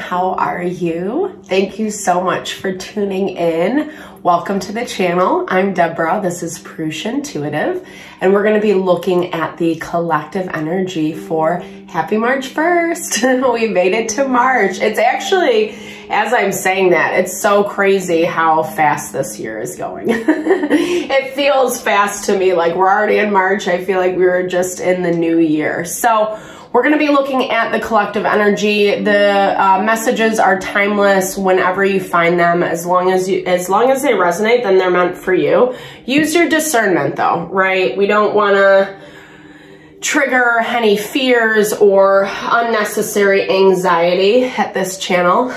how are you? Thank you so much for tuning in. Welcome to the channel. I'm Deborah, this is Purusha Intuitive, and we're gonna be looking at the collective energy for happy March 1st. We made it to March. It's actually, as I'm saying that, it's so crazy how fast this year is going. It feels fast to me, like we're already in March. I feel like we were just in the new year. So we're going to be looking at the collective energy. The messages are timeless whenever you find them. As long as they resonate, then they're meant for you. Use your discernment though, right? We don't want to trigger any fears or unnecessary anxiety at this channel.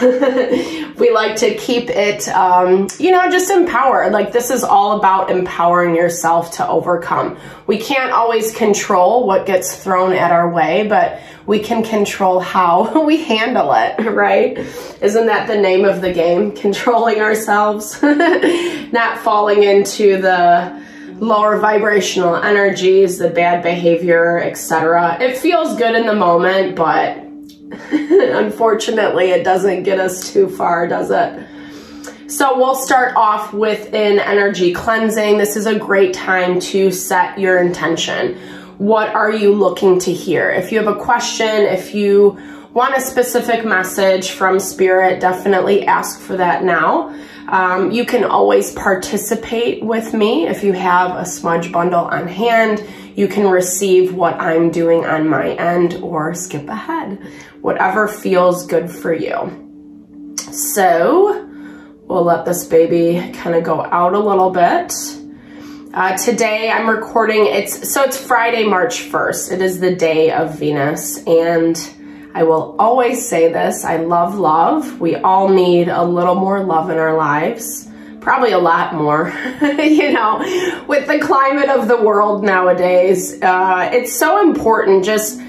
We like to keep it, just empowered. Like, this is all about empowering yourself to overcome. We can't always control what gets thrown at our way, but we can control how we handle it, right? Isn't that the name of the game? Controlling ourselves, not falling into the lower vibrational energies, the bad behavior, etc. It feels good in the moment, but unfortunately it doesn't get us too far, does it? So we'll start off with an energy cleansing. This is a great time to set your intention. What are you looking to hear? If you have a question, if you want a specific message from Spirit, definitely ask for that now. You can always participate with me. If you have a smudge bundle on hand, you can receive what I'm doing on my end or skip ahead, whatever feels good for you. So we'll let this baby kind of go out a little bit. Today I'm recording, it's Friday, March 1st. It is the day of Venus, and I will always say this, I love love. We all need a little more love in our lives, probably a lot more. You know, with the climate of the world nowadays, it's so important just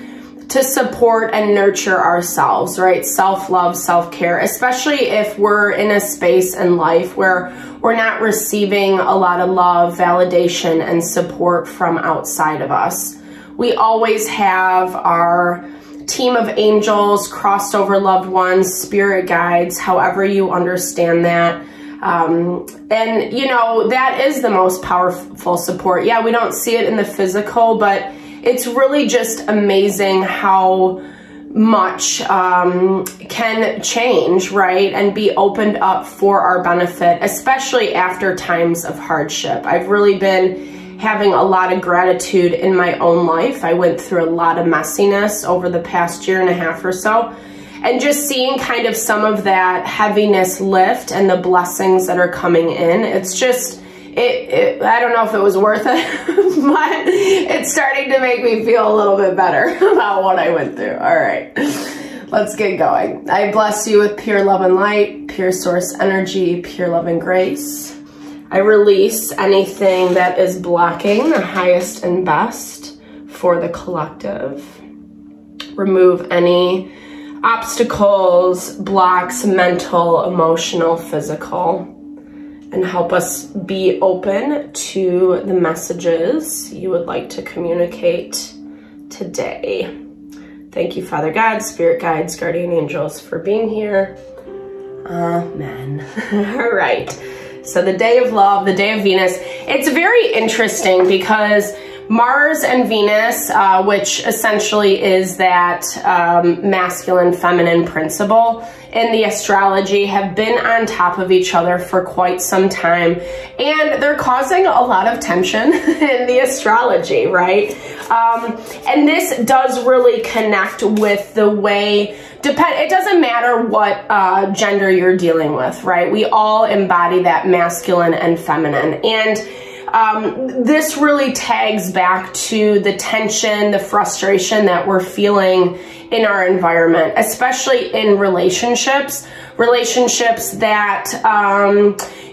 to support and nurture ourselves, right? Self-love, self-care, especially if we're in a space in life where we're not receiving a lot of love, validation, and support from outside of us. We always have our team of angels, crossed over loved ones, spirit guides, however you understand that. And you know, that is the most powerful support. Yeah, we don't see it in the physical, but it's really just amazing how much can change, right? And be opened up for our benefit, especially after times of hardship. I've really been having a lot of gratitude in my own life. I went through a lot of messiness over the past year and a half or so, and just seeing kind of some of that heaviness lift and the blessings that are coming in. It's just, I don't know if it was worth it, but it's starting to make me feel a little bit better about what I went through. All right, let's get going. I bless you with pure love and light, pure source energy, pure love and grace. I release anything that is blocking the highest and best for the collective. Remove any obstacles, blocks, mental, emotional, physical, and help us be open to the messages you would like to communicate today. Thank you, Father God, Spirit Guides, Guardian Angels, for being here. Amen. All right. So the day of love, the day of Venus, it's very interesting because Mars and Venus, which essentially is that masculine, feminine principle in the astrology, have been on top of each other for quite some time. And they're causing a lot of tension in the astrology, right? And this does really connect with the way, it doesn't matter what gender you're dealing with, right? We all embody that masculine and feminine. And this really tags back to the tension, the frustration that we're feeling in our environment, especially in relationships that,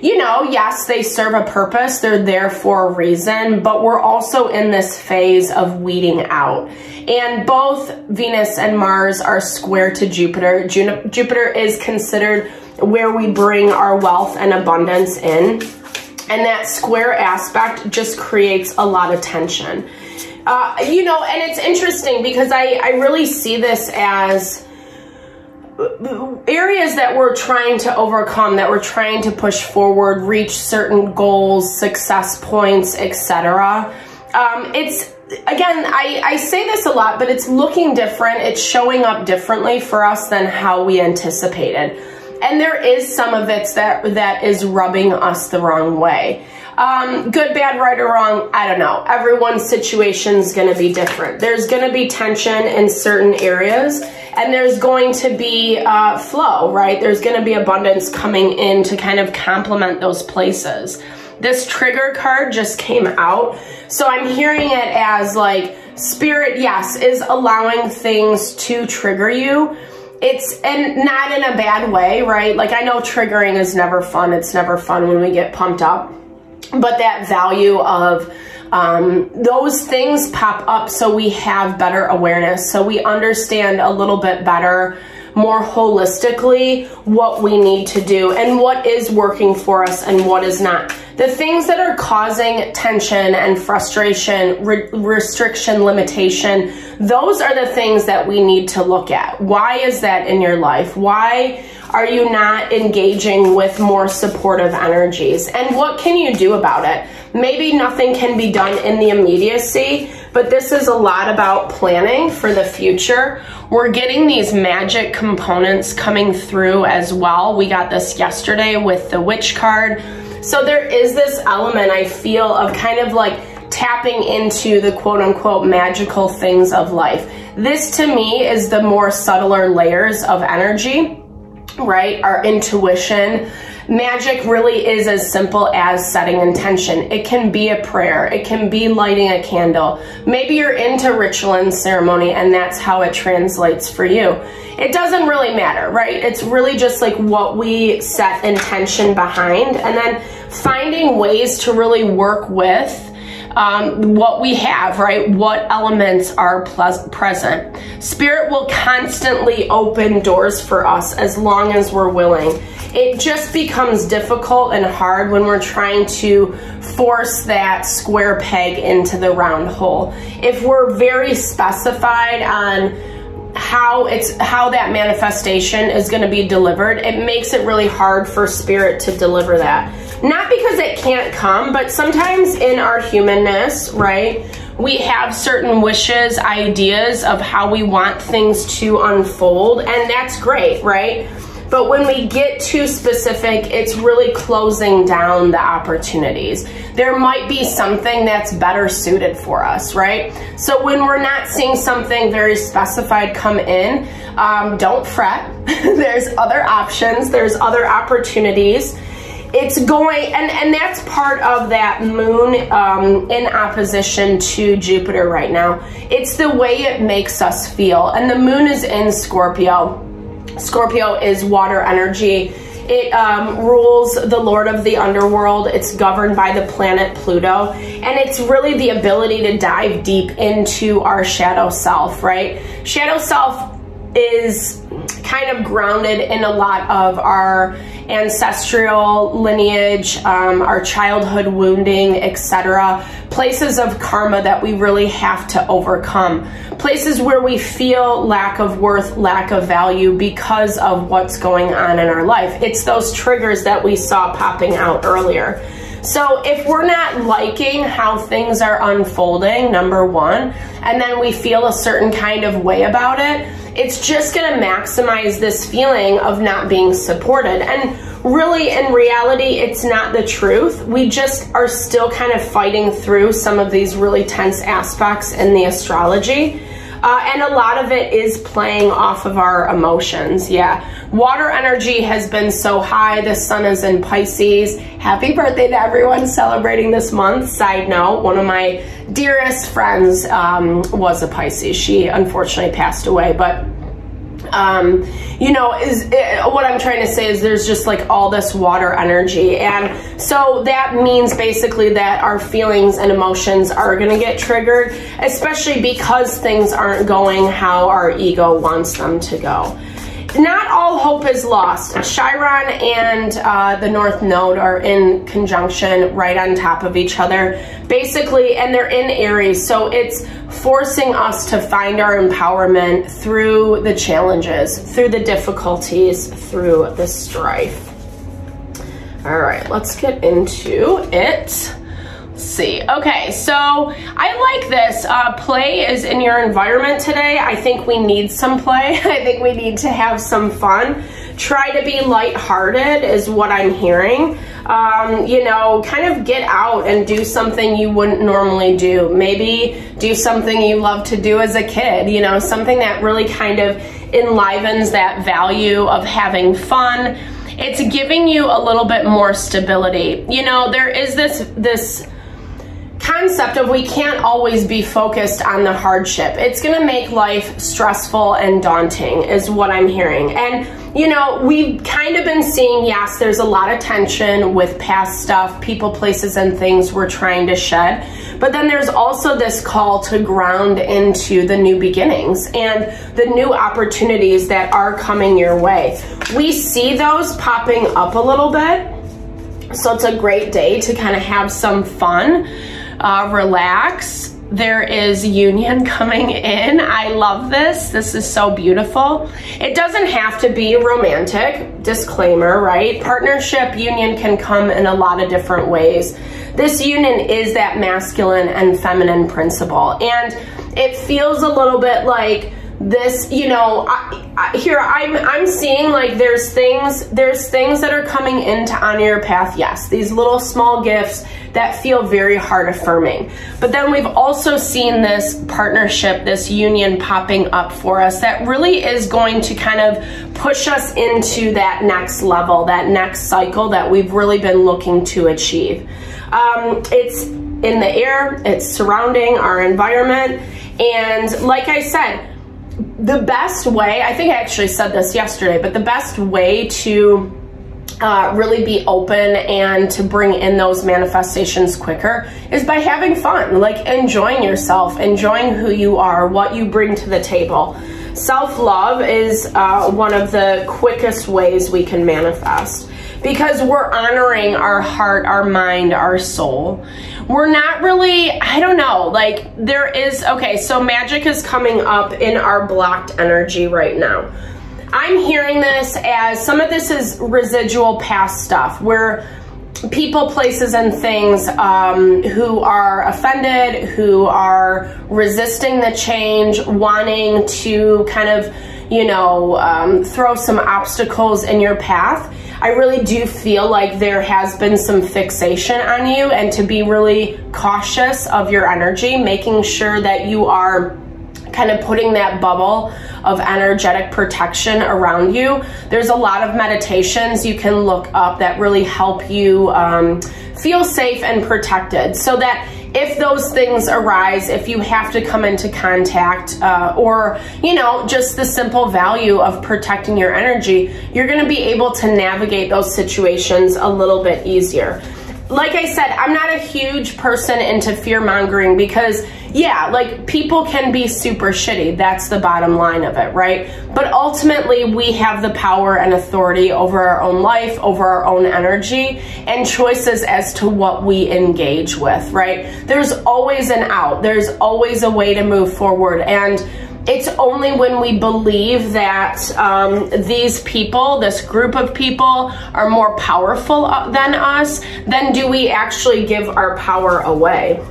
you know, yes, they serve a purpose. They're there for a reason, but we're also in this phase of weeding out. And both Venus and Mars are square to Jupiter. Jupiter is considered where we bring our wealth and abundance in. And that square aspect just creates a lot of tension. You know, and it's interesting because I really see this as areas that we're trying to overcome, that we're trying to push forward, reach certain goals, success points, etc. It's, again, I say this a lot, but it's looking different. It's showing up differently for us than how we anticipated. And there is some of it that is rubbing us the wrong way. Good, bad, right, or wrong, I don't know. Everyone's situation is going to be different. There's going to be tension in certain areas, and there's going to be flow, right? There's going to be abundance coming in to kind of complement those places. This trigger card just came out, so I'm hearing it as like Spirit, yes, is allowing things to trigger you. And not in a bad way, right? Like, I know triggering is never fun. It's never fun when we get pumped up. But that value of those things pop up so we have better awareness, so we understand a little bit better, more holistically, what we need to do and what is working for us and what is not. The things that are causing tension and frustration, restriction, limitation, those are the things that we need to look at. Why is that in your life? Why are you not engaging with more supportive energies? And what can you do about it? Maybe nothing can be done in the immediacy, but this is a lot about planning for the future. We're getting these magic components coming through as well. We got this yesterday with the Witch card. So there is this element, I feel, of kind of like tapping into the quote-unquote magical things of life. This to me is the more subtler layers of energy, right? Our intuition. Magic really is as simple as setting intention. It can be a prayer. It can be lighting a candle. Maybe you're into ritual and ceremony and that's how it translates for you. It doesn't really matter, right? It's really just like what we set intention behind, and then finding ways to really work with what we have, right? What elements are present. Spirit will constantly open doors for us as long as we're willing. It just becomes difficult and hard when we're trying to force that square peg into the round hole. If we're very specified on how that manifestation is going to be delivered, it makes it really hard for Spirit to deliver that. Not because it can't come, but sometimes in our humanness, right, we have certain wishes, ideas of how we want things to unfold, and that's great, right? But when we get too specific, it's really closing down the opportunities. There might be something that's better suited for us, right? So when we're not seeing something very specified come in, don't fret. There's other options. There's other opportunities. It's going, and that's part of that moon in opposition to Jupiter right now. It's the way it makes us feel. And the moon is in Scorpio. Scorpio is water energy. It rules the Lord of the underworld. It's governed by the planet Pluto. And it's really the ability to dive deep into our shadow self, right? Shadow self is kind of grounded in a lot of our ancestral lineage, our childhood wounding, etc. Places of karma that we really have to overcome. Places where we feel lack of worth, lack of value because of what's going on in our life. It's those triggers that we saw popping out earlier. So if we're not liking how things are unfolding, number one, and then we feel a certain kind of way about it, it's just going to maximize this feeling of not being supported. And really, in reality, it's not the truth. We just are still kind of fighting through some of these really tense aspects in the astrology. And a lot of it is playing off of our emotions. Yeah. Water energy has been so high. The sun is in Pisces. Happy birthday to everyone celebrating this month. Side note, one of my dearest friends was a Pisces. She unfortunately passed away, but you know, what I'm trying to say is there's just like all this water energy. And so that means basically that our feelings and emotions are going to get triggered, especially because things aren't going how our ego wants them to go. not all hope is lost. Chiron and the North Node are in conjunction right on top of each other, basically, and they're in Aries, so it's forcing us to find our empowerment through the challenges, through the difficulties, through the strife. All right, let's get into it. See. Okay, so I like this. Play is in your environment today. I think we need some play. I think we need to have some fun. Try to be lighthearted is what I'm hearing. You know, kind of get out and do something you wouldn't normally do. Maybe do something you love to do as a kid, you know, something that really kind of enlivens that value of having fun. It's giving you a little bit more stability. You know, there is this concept of we can't always be focused on the hardship. It's going to make life stressful and daunting is what I'm hearing. And, you know, we've kind of been seeing, yes, there's a lot of tension with past stuff, people, places, and things we're trying to shed. But then there's also this call to ground into the new beginnings and the new opportunities that are coming your way. We see those popping up a little bit. So it's a great day to kind of have some fun. Relax. There is union coming in. I love this. This is so beautiful. It doesn't have to be romantic. Disclaimer, right? Partnership union can come in a lot of different ways. This union is that masculine and feminine principle. And it feels a little bit like this, you know, I'm seeing like there's things that are coming into on your path. Yes, these little small gifts that feel very heart affirming. But then we've also seen this partnership, this union popping up for us that really is going to kind of push us into that next level, that next cycle that we've really been looking to achieve. It's in the air, it's surrounding our environment. And like I said, the best way, I think I actually said this yesterday, but the best way to really be open and to bring in those manifestations quicker is by having fun, like enjoying yourself, enjoying who you are, what you bring to the table. Self-love is one of the quickest ways we can manifest because we're honoring our heart, our mind, our soul. We're not really, I don't know, like there is, okay, so magic is coming up in our blocked energy right now. I'm hearing this as some of this is residual past stuff where people, places, and things who are offended, who are resisting the change, wanting to kind of, you know, throw some obstacles in your path. I really do feel like there has been some fixation on you, and to be really cautious of your energy, making sure that you are kind of putting that bubble of energetic protection around you. There's a lot of meditations you can look up that really help you feel safe and protected, so that if those things arise, if you have to come into contact or, you know, just the simple value of protecting your energy, you're going to be able to navigate those situations a little bit easier. Like I said, I'm not a huge person into fear-mongering because, yeah, like people can be super shitty. That's the bottom line of it, right? But ultimately, we have the power and authority over our own life, over our own energy, and choices as to what we engage with, right? There's always an out. There's always a way to move forward. And it's only when we believe that these people, this group of people, are more powerful than us, then do we actually give our power away.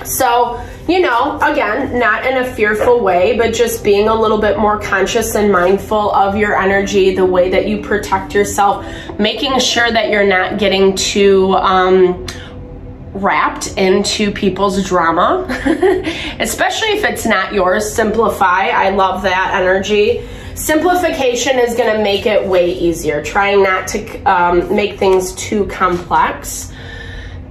So, you know, again, not in a fearful way, but just being a little bit more conscious and mindful of your energy, the way that you protect yourself, making sure that you're not getting too wrapped into people's drama, especially if it's not yours. Simplify. I love that energy. Simplification is going to make it way easier. Trying not to make things too complex.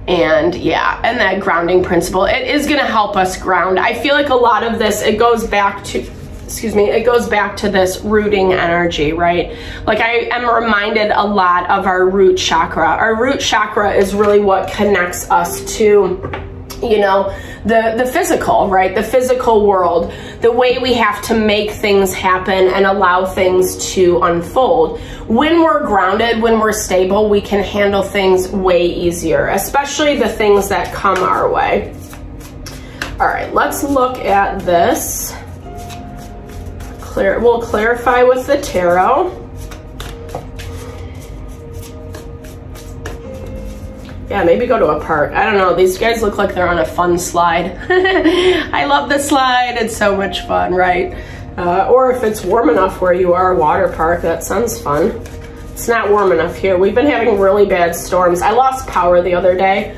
And yeah, and that grounding principle, it is going to help us ground. I feel like a lot of this, it goes back to, excuse me, it goes back to this rooting energy, right? Like I am reminded a lot of our root chakra. Our root chakra is really what connects us to, you know, the physical, right? The physical world, the way we have to make things happen and allow things to unfold. When we're grounded, when we're stable, we can handle things way easier, especially the things that come our way. All right, let's look at this. We'll clarify with the tarot. Yeah, maybe go to a park. I don't know. These guys look like they're on a fun slide. I love the slide. It's so much fun, right? Or if it's warm enough where you are, a water park, that sounds fun. It's not warm enough here. We've been having really bad storms. I lost power the other day.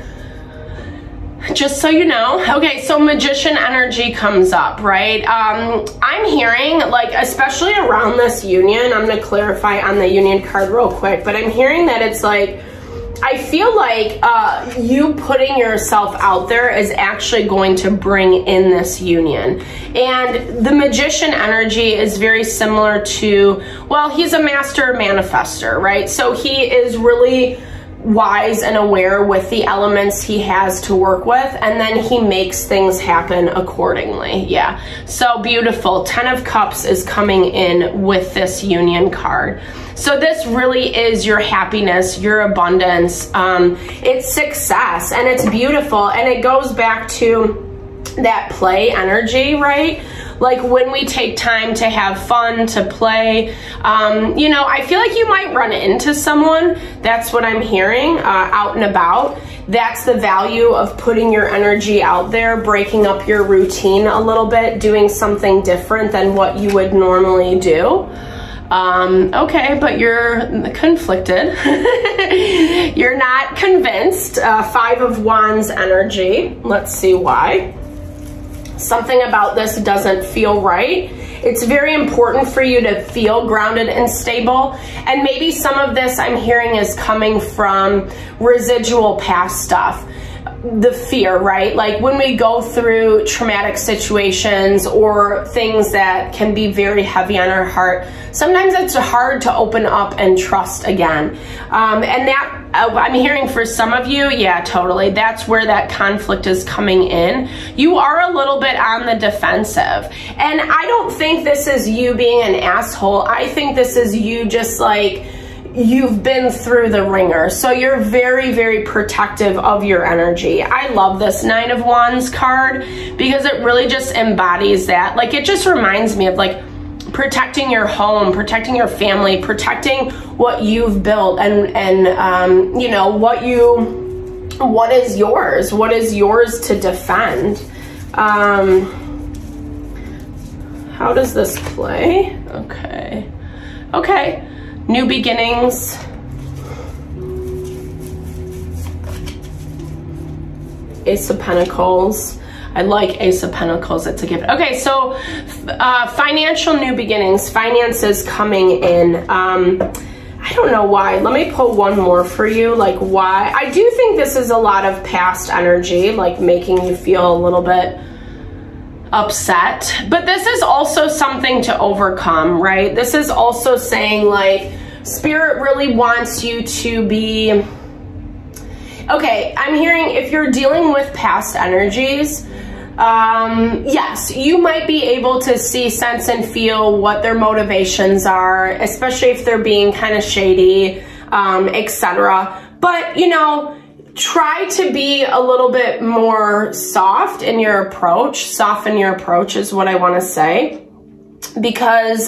Just so you know. Okay, so magician energy comes up, right? I'm hearing, like, especially around this union, I'm going to clarify on the union card real quick, but I'm hearing that it's like, I feel like you putting yourself out there is actually going to bring in this union. And the magician energy is very similar to, well, he's a master manifester, right? So he is really wise and aware with the elements he has to work with, and then he makes things happen accordingly. Yeah, so beautiful. 10 of Cups is coming in with this union card. So this really is your happiness, your abundance, it's success, and it's beautiful, and it goes back to that play energy, right? Like when we take time to have fun, to play, you know, I feel like you might run into someone. That's what I'm hearing out and about. That's the value of putting your energy out there, breaking up your routine a little bit, doing something different than what you would normally do. Okay, but you're conflicted. You're not convinced. 5 of Wands energy. Let's see why. Something about this doesn't feel right. It's very important for you to feel grounded and stable. And maybe some of this I'm hearing is coming from residual past stuff. The fear, right? Like when we go through traumatic situations or things that can be very heavy on our heart, sometimes it's hard to open up and trust again. And that, I'm hearing for some of you, yeah, totally. That's where that conflict is coming in. You are a little bit on the defensive. And I don't think this is you being an asshole. I think this is you just like, you've been through the ringer. So you're very, very protective of your energy. I love this 9 of Wands card because it really just embodies that. Like it just reminds me of like protecting your home, protecting your family, protecting what you've built and you know, what is yours to defend. How does this play? Okay. New beginnings. Ace of Pentacles. I like Ace of Pentacles. It's a gift. Okay, so financial new beginnings. Finances coming in. I don't know why. Let me pull one more for you. Like why? I do think this is a lot of past energy, like making you feel a little bit upset, but this is also something to overcome, right? This is also saying like Spirit really wants you to be okay. I'm hearing if you're dealing with past energies, yes, you might be able to see, sense, and feel what their motivations are, especially if they're being kind of shady, etc. But you know, try to be a little bit more soft in your approach. Soften your approach is what I want to say. Because,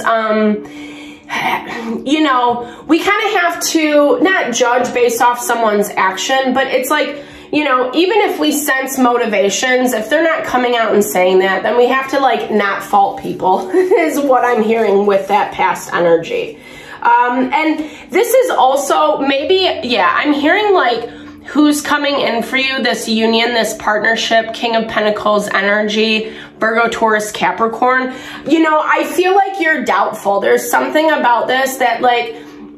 you know, we kind of have to not judge based off someone's action, but it's like, you know, even if we sense motivations, if they're not coming out and saying that, then we have to like not fault people is what I'm hearing with that past energy. And this is also maybe, yeah, I'm hearing like, who's coming in for you, this union, this partnership, King of Pentacles energy, Virgo, Taurus, Capricorn. You know, I feel like you're doubtful. There's something about this that like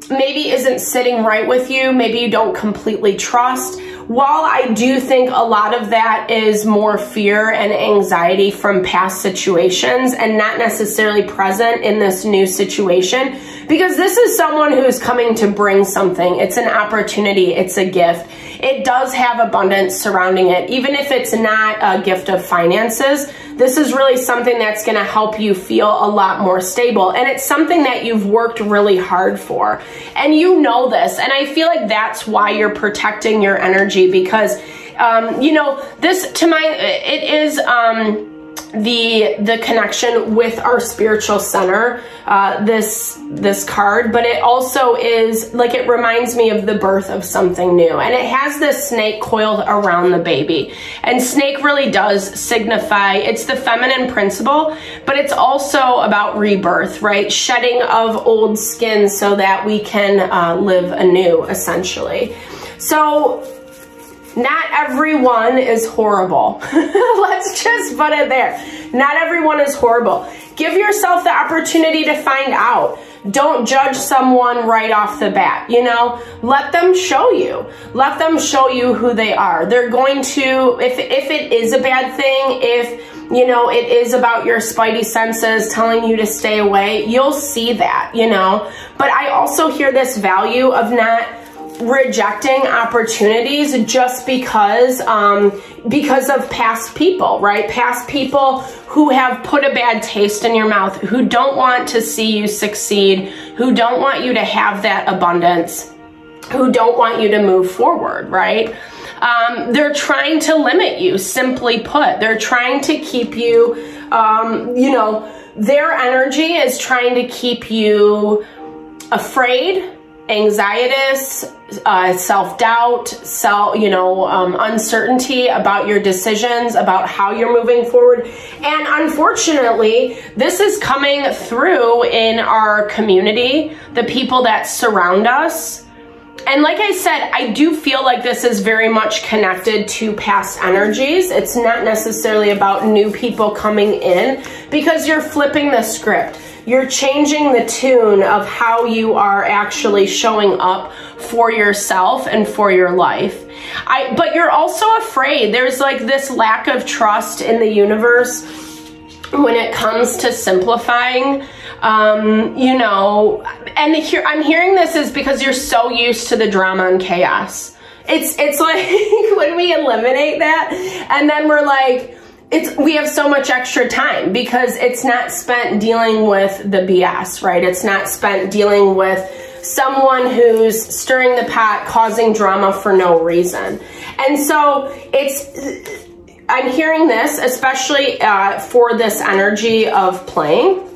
maybe isn't sitting right with you. Maybe you don't completely trust. While I do think a lot of that is more fear and anxiety from past situations and not necessarily present in this new situation, because this is someone who's coming to bring something. It's an opportunity. It's a gift. it does have abundance surrounding it. Even if it's not a gift of finances, this is really something that's going to help you feel a lot more stable. And it's something that you've worked really hard for. And you know this. And I feel like that's why you're protecting your energy, because, you know, this to my, it is, the connection with our spiritual center, this card, but it also is like, it reminds me of the birth of something new. And it has this snake coiled around the baby, and snake really does signify, it's the feminine principle, but it's also about rebirth, right? Shedding of old skin so that we can live anew, essentially. So not everyone is horrible. Let's just put it there. Not everyone is horrible. Give yourself the opportunity to find out. Don't judge someone right off the bat, you know? Let them show you. Let them show you who they are. They're going to, if it is a bad thing, if, you know, it is about your spidey senses telling you to stay away, you'll see that, you know? But I also hear this value of not rejecting opportunities just because of past people, right? Past people who have put a bad taste in your mouth, who don't want to see you succeed, who don't want you to have that abundance, who don't want you to move forward, right? They're trying to limit you, simply put. They're trying to keep you, you know, their energy is trying to keep you afraid, anxietous, self-doubt, uncertainty about your decisions, about how you're moving forward. And unfortunately, this is coming through in our community, the people that surround us. And like I said, I do feel like this is very much connected to past energies. It's not necessarily about new people coming in, because you're flipping the script. You're changing the tune of how you are actually showing up for yourself and for your life. But you're also afraid. There's like this lack of trust in the universe when it comes to simplifying, you know, and here I'm hearing this is because you're so used to the drama and chaos. It's like when we eliminate that, and then we're like, we have so much extra time because it's not spent dealing with the BS, right? It's not spent dealing with someone who's stirring the pot, causing drama for no reason. And so I'm hearing this, especially for this energy of playing,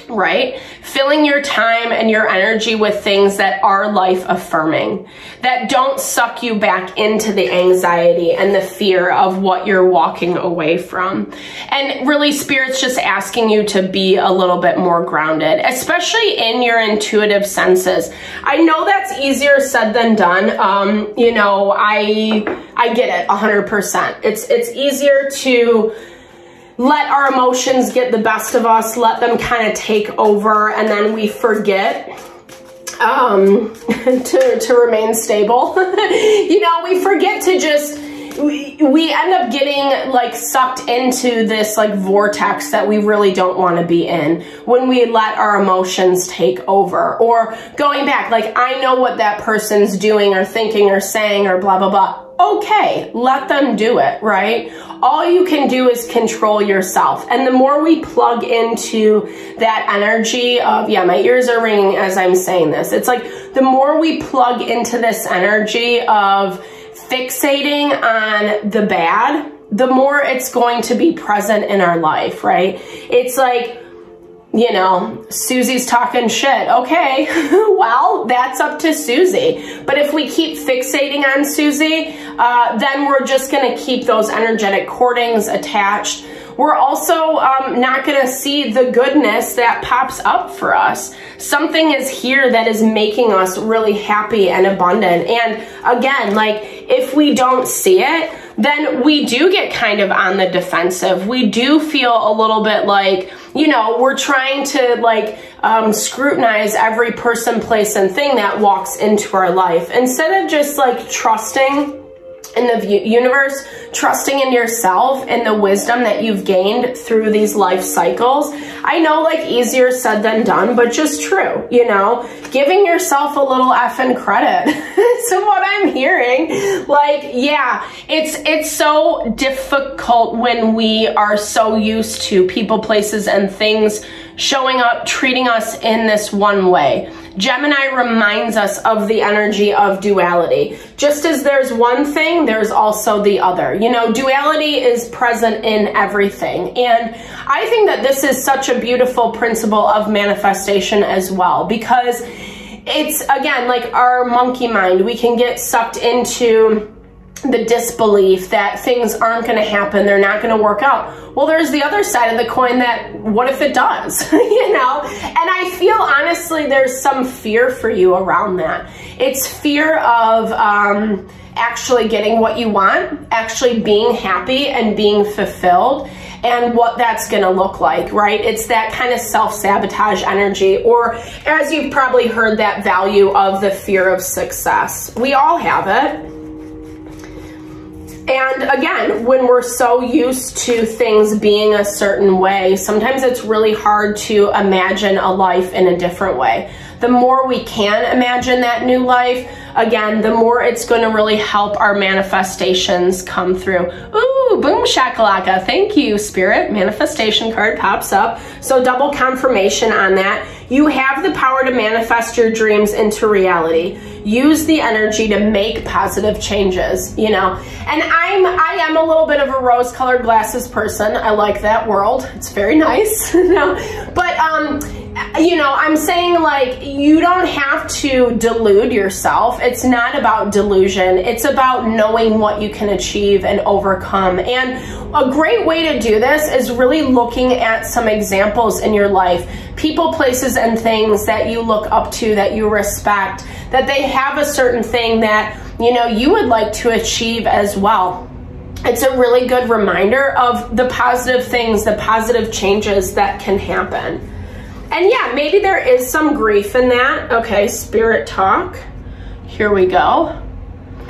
right? Filling your time and your energy with things that are life affirming, that don't suck you back into the anxiety and the fear of what you're walking away from. And really, Spirit's just asking you to be a little bit more grounded, especially in your intuitive senses. I know that's easier said than done. You know, I get it 100%. It's easier to let our emotions get the best of us, let them kind of take over, and then we forget to remain stable. You know, we forget to just, we end up getting like sucked into this like vortex that we really don't want to be in when we let our emotions take over. Or going back, like, I know what that person's doing or thinking or saying or blah, blah, blah. Okay, let them do it, right? All you can do is control yourself. And the more we plug into that energy of, yeah, my ears are ringing as I'm saying this. It's like the more we plug into this energy of fixating on the bad, the more it's going to be present in our life, right? It's like, you know, Susie's talking shit. Okay, well, that's up to Susie. But if we keep fixating on Susie, then we're just going to keep those energetic cordings attached. We're also not going to see the goodness that pops up for us. Something is here that is making us really happy and abundant. And again, like, if we don't see it, then we do get kind of on the defensive. We do feel a little bit like, you know, we're trying to like scrutinize every person, place, and thing that walks into our life instead of just like trusting in the universe, trusting in yourself and the wisdom that you've gained through these life cycles. I know, like, easier said than done, but just true, you know, giving yourself a little effing credit. So what I'm hearing, like, yeah, it's so difficult when we are so used to people, places, and things showing up, treating us in this one way. Gemini reminds us of the energy of duality. Just as there's one thing, there's also the other. You know, duality is present in everything. And I think that this is such a beautiful principle of manifestation as well, because it's, again, like our monkey mind. We can get sucked into the disbelief that things aren't going to happen, they're not going to work out. Well, there's the other side of the coin that, what if it does? You know? And I feel, honestly, there's some fear for you around that. It's fear of actually getting what you want, actually being happy and being fulfilled, and what that's going to look like, right? It's that kind of self-sabotage energy, or as you've probably heard, that value of the fear of success. We all have it. And again, when we're so used to things being a certain way, sometimes it's really hard to imagine a life in a different way. The more we can imagine that new life, again, the more it's going to really help our manifestations come through. Ooh, boom shakalaka. Thank you, Spirit. Manifestation card pops up. So double confirmation on that. You have the power to manifest your dreams into reality. Use the energy to make positive changes, you know. And I am a little bit of a rose-colored glasses person. I like that world. It's very nice. But you know, I'm saying, like, you don't have to delude yourself. It's not about delusion. It's about knowing what you can achieve and overcome. And a great way to do this is really looking at some examples in your life, people, places, and things that you look up to, that you respect, that they have a certain thing that, you know, you would like to achieve as well. It's a really good reminder of the positive things, the positive changes that can happen. And yeah, maybe there is some grief in that. Okay, spirit talk. Here we go.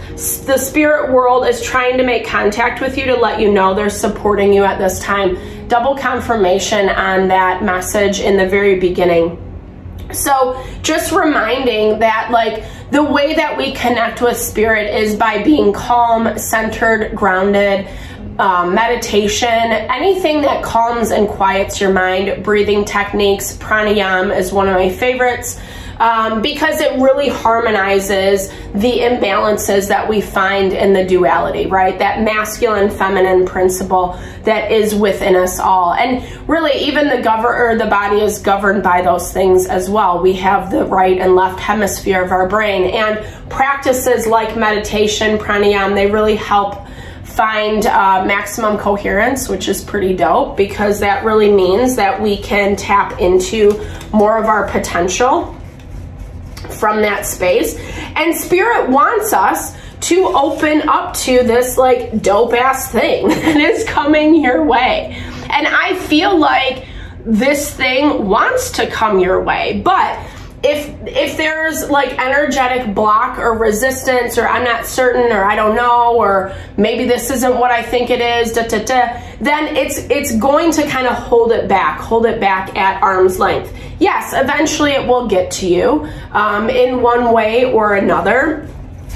The spirit world is trying to make contact with you to let you know they're supporting you at this time. Double confirmation on that message in the very beginning. So just reminding that, like, the way that we connect with spirit is by being calm, centered, grounded, meditation, anything that calms and quiets your mind. Breathing techniques, pranayama is one of my favorites, because it really harmonizes the imbalances that we find in the duality, right? That masculine, feminine principle that is within us all. And really, even the body is governed by those things as well. We have the right and left hemisphere of our brain, and practices like meditation, pranayama, they really help find maximum coherence, which is pretty dope, because that really means that we can tap into more of our potential from that space. And spirit wants us to open up to this, like, dope ass thing that is coming your way. And I feel like this thing wants to come your way, but if there's, like, energetic block or resistance, or I'm not certain, or I don't know, or maybe this isn't what I think it is, then it's going to kind of hold it back at arm's length. Yes, eventually it will get to you in one way or another.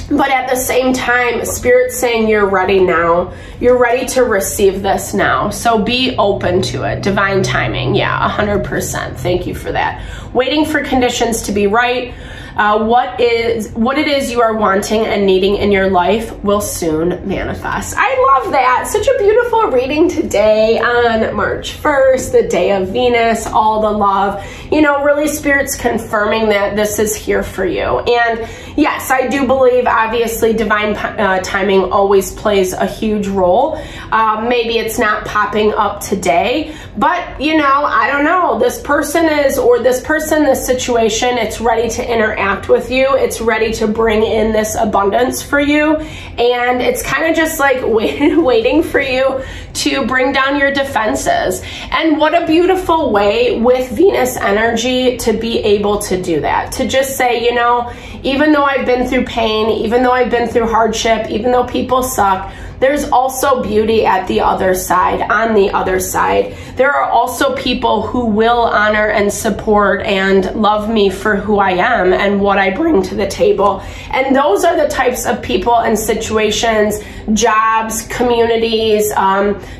But at the same time, Spirit's saying you're ready now. You're ready to receive this now. So be open to it. Divine timing. Yeah, 100%. Thank you for that. Waiting for conditions to be right. What it is you are wanting and needing in your life will soon manifest. I love that. Such a beautiful reading today on March 1st, the day of Venus, all the love. You know, really Spirit's confirming that this is here for you. And yes, I do believe, obviously, divine timing always plays a huge role. Maybe it's not popping up today, but, you know, I don't know. This person, this situation, it's ready to interact with you. It's ready to bring in this abundance for you. And it's kind of just like waiting for you to bring down your defenses. And what a beautiful way with Venus energy to be able to do that. To just say, you know, even though I've been through pain, even though I've been through hardship, even though people suck, there's also beauty at the other side, on the other side. There are also people who will honor and support and love me for who I am and what I bring to the table. And those are the types of people and situations, jobs, communities,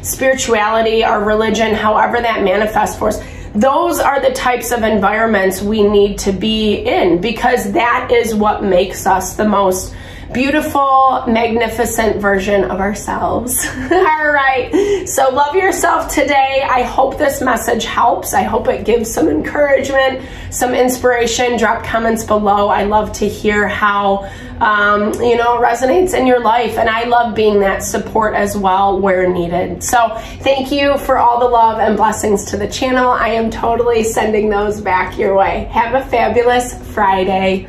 spirituality, our religion, however that manifests for us. Those are the types of environments we need to be in, because that is what makes us the most beautiful, magnificent version of ourselves. All right, so love yourself today. I hope this message helps. I hope it gives some encouragement, some inspiration. Drop comments below. I love to hear how you know, resonates in your life, and I love being that support as well where needed. So thank you for all the love and blessings to the channel. I am totally sending those back your way. Have a fabulous Friday.